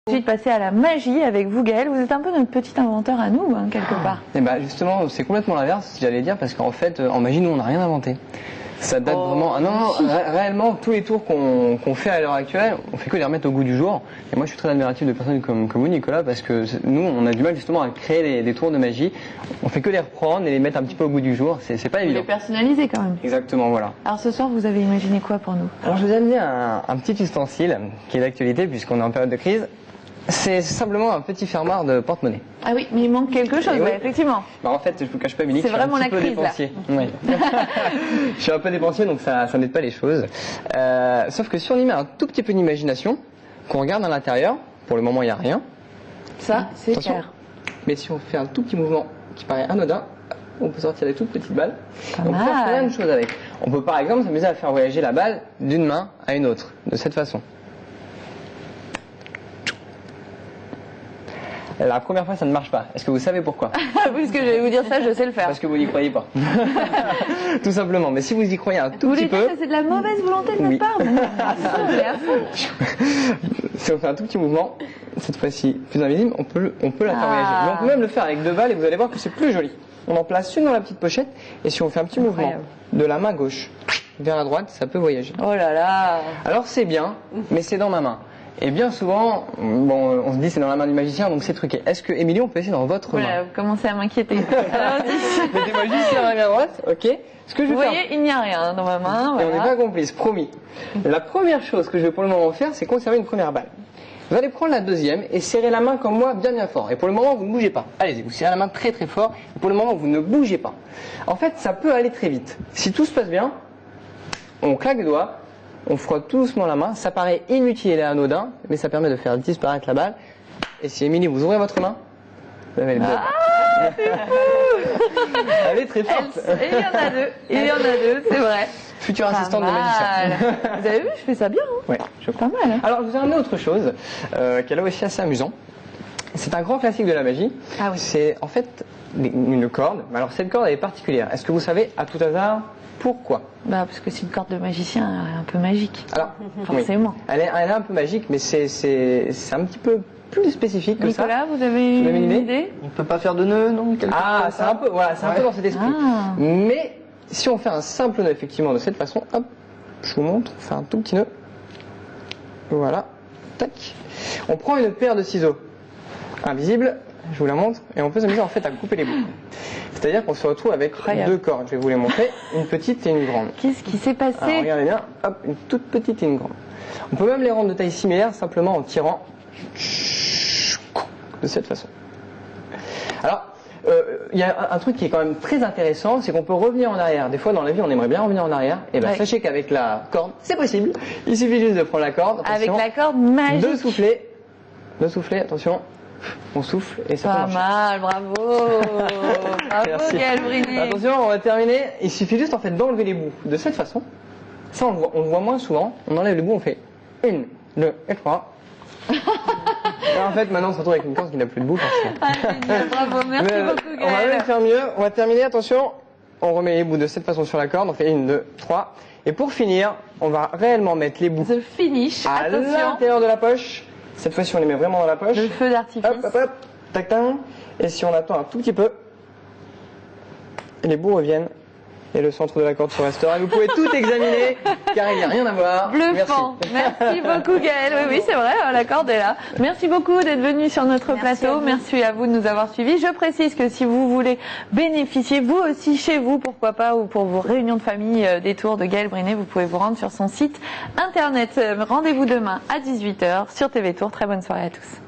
Ensuite, passer à la magie avec vous, Gaël. Vous êtes un peu notre petit inventeur à nous, hein, quelque part. Et bah justement, c'est complètement l'inverse, j'allais dire, parce qu'en fait, en magie, nous, on n'a rien inventé. Ça date vraiment... Ah non, réellement, tous les tours qu'on fait à l'heure actuelle, on fait que les remettre au goût du jour. Et moi, je suis très admiratif de personnes comme vous, Nicolas, parce que nous, on a du mal justement à créer des tours de magie. On fait que les reprendre et les mettre un petit peu au goût du jour. C'est pas évident. Les personnaliser quand même. Exactement, voilà. Alors ce soir, vous avez imaginé quoi pour nous? Alors, je vous ai amené un petit ustensile qui est d'actualité, puisqu'on est en période de crise. C'est simplement un petit fermoir de porte-monnaie. Ah oui, mais il manque quelque chose, oui. Effectivement. Bah en fait, je vous cache pas, Monique, c'est vraiment la crise, dépensier. Oui. Je suis un peu dépensier, donc ça n'aide pas les choses. Sauf que si on y met un tout petit peu d'imagination, qu'on regarde à l'intérieur, pour le moment il n'y a rien. Ça, c'est clair. Mais si on fait un tout petit mouvement qui paraît anodin, on peut sortir des toutes petites balles. On peut faire plein de choses avec. On peut par exemple s'amuser à faire voyager la balle d'une main à une autre, de cette façon. La première fois, ça ne marche pas. Est-ce que vous savez pourquoi? Puisque je vais vous dire ça, je sais le faire. Parce que vous n'y croyez pas. Tout simplement. Mais si vous y croyez un tout petit peu... Vous voulez dire que c'est de la mauvaise volonté de notre part? Si on fait un tout petit mouvement, cette fois-ci plus invisible, on peut la faire voyager. Mais on peut même le faire avec deux balles et vous allez voir que c'est plus joli. On en place une dans la petite pochette et si on fait un petit mouvement de la main gauche vers la droite, ça peut voyager. Oh là là! Alors c'est bien, mais c'est dans ma main. Et bien souvent, bon, on se dit c'est dans la main du magicien, donc c'est truqué. Est-ce que, Émilie, on peut essayer dans votre main? Vous commencez à m'inquiéter. Mettez-moi juste sur la main droite, ok? Ce que je vais vous voyez, il n'y a rien dans ma main. Voilà. Et on n'est pas complice, promis. La première chose que je vais pour le moment faire, c'est conserver une première balle. Vous allez prendre la deuxième et serrer la main comme moi bien fort. Et pour le moment, vous ne bougez pas. Allez-y, vous serrez la main très fort. Et pour le moment, vous ne bougez pas. En fait, ça peut aller très vite. Si tout se passe bien, on claque les doigts. On frotte tout doucement la main, ça paraît inutile et anodin, mais ça permet de faire disparaître la balle. Et si Émilie, vous ouvrez votre main, vous avez les deux. Elle est très forte. Il y en a deux, c'est vrai. Future assistante de magicien. Vous avez vu, je fais ça bien. Hein ouais, je crois. Pas mal. Hein. Alors, je vous ai amené autre chose, qui est là aussi assez amusant. C'est un grand classique de la magie. Ah oui. C'est en fait une corde. Alors, cette corde, elle est particulière. Est-ce que vous savez, à tout hasard, pourquoi? Parce que c'est une corde de magicien un peu magique. Alors, forcément. Oui. Elle est un peu magique, mais c'est un petit peu plus spécifique que Nicolas, vous avez une idée? On ne peut pas faire de nœud, non? C'est un peu, voilà, c'est un peu dans cet esprit. Mais si on fait un simple nœud, effectivement, de cette façon, hop, je vous montre, on fait un tout petit nœud. Voilà, tac. On prend une paire de ciseaux invisibles, je vous la montre, et on peut s'amuser en fait à couper les bouts. C'est-à-dire qu'on se retrouve avec deux cordes, je vais vous les montrer, une petite et une grande. Qu'est-ce qui s'est passé? Alors, regardez bien, hop, une toute petite et une grande. On peut même les rendre de taille similaire simplement en tirant de cette façon. Alors, il y a un truc qui est quand même très intéressant, c'est qu'on peut revenir en arrière. Des fois dans la vie on aimerait bien revenir en arrière, et bien sachez qu'avec la corde, c'est possible. Il suffit juste de prendre la corde, attention, avec la corde magique, de souffler, attention. On souffle et ça pas mal, bravo. Bravo Gaël Brinet. Attention, on va terminer. Il suffit juste en fait d'enlever les bouts de cette façon. Ça on le voit moins souvent. On enlève les bouts, on fait 1, 2 et 3. Et en fait maintenant on se retrouve avec une corde qui n'a plus de bouts. Bravo, merci beaucoup Gaël. On va même faire mieux. On va terminer, attention. On remet les bouts de cette façon sur la corde. On fait 1, 2, 3. Et pour finir, on va réellement mettre les bouts The finish. à l'intérieur de la poche. Cette fois-ci, on les met vraiment dans la poche. Le feu d'artifice. Hop, hop, hop, tac, tac. Et si on attend un tout petit peu, les bouts reviennent et le centre de la corde se restera. Vous pouvez tout examiner car il n'y a rien à voir. Bluffant. Merci beaucoup Gaël. Oui, c'est vrai, la corde est là. Merci beaucoup d'être venu sur notre plateau. Merci à vous de nous avoir suivis. Je précise que si vous voulez bénéficier, vous aussi chez vous, pourquoi pas, ou pour vos réunions de famille des tours de Gaël Brinet, vous pouvez vous rendre sur son site internet. Rendez-vous demain à 18 h sur TV Tour. Très bonne soirée à tous.